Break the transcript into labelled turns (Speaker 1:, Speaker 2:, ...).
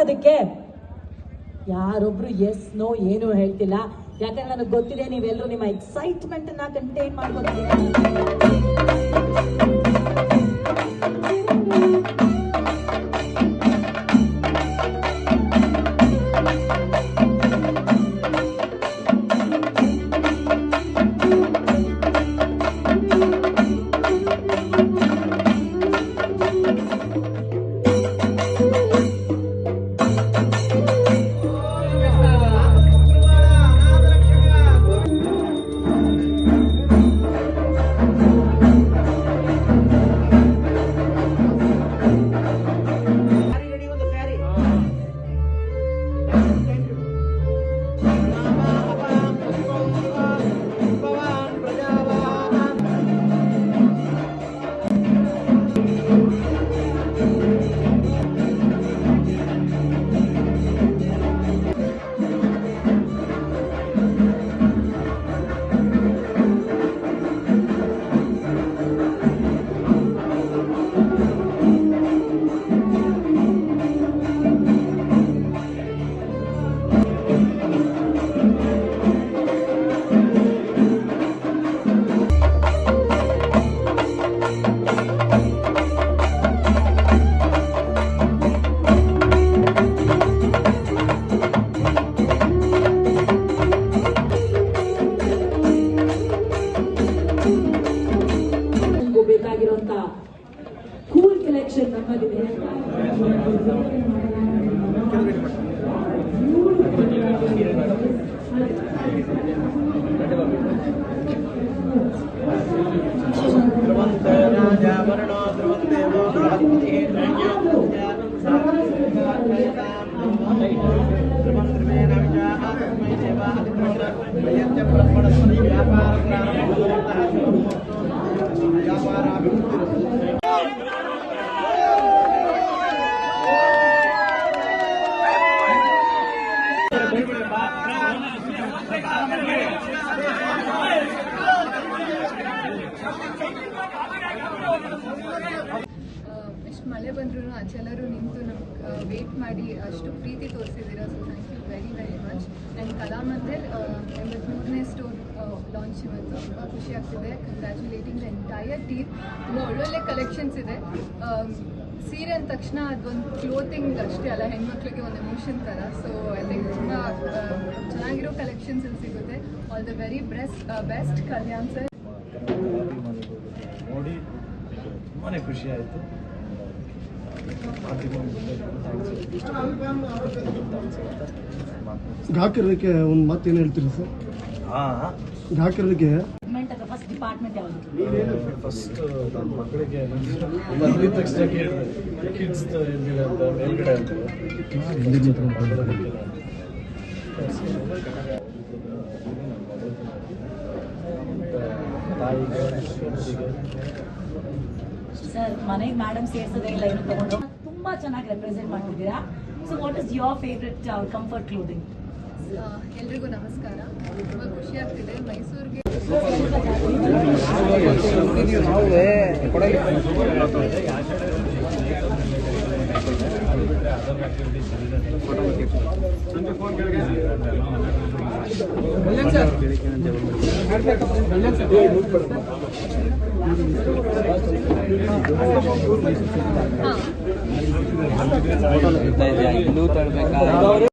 Speaker 1: ಅದಕ್ಕೆ ಯಾರೊಬ್ರು S no ಏನು ಹೇಳ್ತಿಲ್ಲ. ಯಾಕಂದ್ರೆ ನನಗೆ ಗೊತ್ತಿದೆ ನೀವೆಲ್ಲರೂ ನಿಮ್ಮ ಎಕ್ಸೈಟ್ಮೆಂಟ್ ಅನ್ನ ಕಂಟೈನ್ ಮಾಡ್ಕೊತೀರಿ. ಬೇಕಾಗಿರುವಂತ ಕೂಲ್ ಕಲೆಕ್ಷನ್ ನಮ್ಮಲ್ಲಿದೆ.
Speaker 2: ಎಷ್ಟು ಮಳೆ ಬಂದ್ರೂ ಅಚೆಲ್ಲರೂ ನಿಂತು ನಮ್ಗೆ ವೇಟ್ ಮಾಡಿ ಅಷ್ಟು ಪ್ರೀತಿ ತೋರಿಸಿದ್ದೀರಾ. So thank you very very much. And Kalamandir 83ನೇ ಸ್ಟೋರ್ ಲಾಂಚ್ ಇವತ್ತು. ತುಂಬ ಖುಷಿ ಆಗ್ತಿದೆ. Congratulating the entire team. ತುಂಬ ಒಳ್ಳೊಳ್ಳೆ ಕಲೆಕ್ಷನ್ಸ್ ಇದೆ. ಸೀರೆ ಅಂದ ತಕ್ಷಣ ಅದೊಂದು ಕ್ಲೋತಿಂಗ್ ಅಷ್ಟೇ ಅಲ್ಲ, ಹೆಣ್ಮಕ್ಳಿಗೆ ಒಂದು ಎಮೋಷನ್ ಥರ. ಸೊ ಐ ಥಿಂಕ್ ತುಂಬ ಚೆನ್ನಾಗಿರೋ ಕಲೆಕ್ಷನ್ಸ್ ಇಲ್ಲಿ ಸಿಗುತ್ತೆ. All the very best Kalyan sir.
Speaker 3: ನೋಡಿ ತುಂಬಾ ಖುಷಿ ಆಯಿತು.
Speaker 4: ಗ್ರಾಹಕರಿಗೆ ಒಂದು ಮಾತೇನು ಹೇಳ್ತೀರಿ ಸರ್? ಗ್ರಾಹಕರಿಗೆ
Speaker 1: ಫಸ್ಟ್ ಡಿಪಾರ್ಟ್ಮೆಂಟ್ ಯಾವುದು?
Speaker 3: ಫಸ್ಟ್ ನನ್ನ ಮಕ್ಕಳಿಗೆ ಬಂದಿದ ತಕ್ಷಣ ಕೇಳಿದೆ ಕಿಡ್ಸ್ ಎಲ್ಲಿದೆ ಅಂತ, ಮೇಲ್ಗಡೆ ಅಂತ. ತಾಯಿಗೆ
Speaker 1: ಸರ್ ಮನೆಗೆ ಮೇಡಮ್ ಸೇರಿಸೋದೇ ಇಲ್ಲ, ಇನ್ನು ತಗೊಂಡು ತುಂಬಾ ಚೆನ್ನಾಗಿ ರೆಪ್ರೆಸೆಂಟ್ ಮಾಡ್ತಿದ್ದೀರಾ. So what is your favourite comfort clothing?
Speaker 2: ಎಲ್ರಿಗೂ ನಮಸ್ಕಾರ. ತುಂಬ ಖುಷಿ ಆಗ್ತಿದೆ. ಮೈಸೂರಿಗೆ
Speaker 5: ಇನ್ನೂ ತರಬೇಕಾ